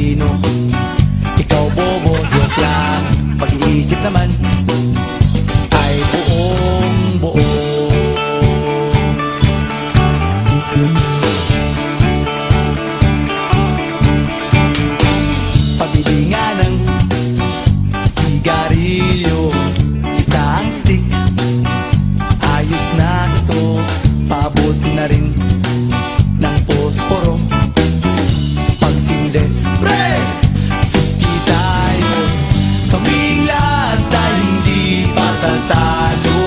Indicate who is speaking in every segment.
Speaker 1: talino. Ikaw bobo, joke lang. Pag-iisip naman ay buong buo. Pabili nga ng sigarilyo, isang stick, ayos na ito. Paabot na rin ng posporo. Pagsinde, pre! 50 tayo. Kaming lahat ay hindi patatalo.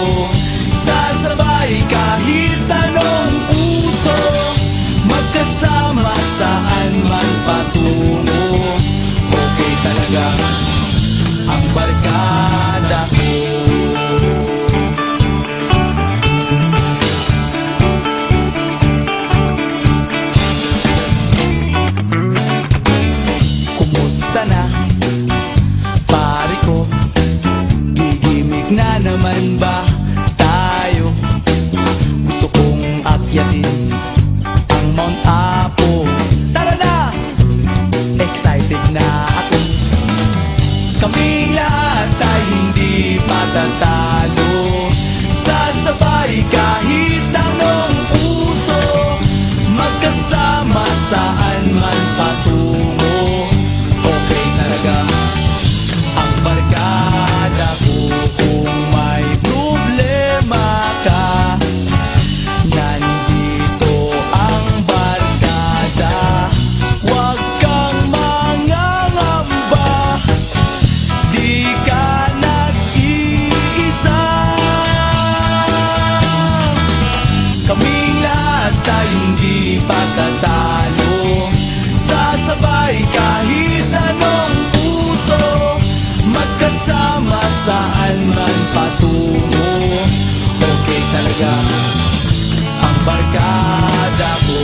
Speaker 1: Sasabay kahit anong puso, magkasama saan man patungo. Okay talaga ang barkada ko. Kumusta na, pare ko? Gigimik na naman ba tayo? Gusto kong akyatin ang Mount Apo. Tara na! Excited na ako. Kaming lahat ay hindi patatalo. Sasabay kahit anong puso, magkasama saan man patungo. Okay talaga ang barkada ko. Kung may problema ka, nandito ang barkada. Huwag kang mangangamba, di ka nag-iisa. Kaming lahat ay hindi patatalo. Sasabay kahit anong puso, magkasama saan man patungo. Okay talaga ang barkada ko.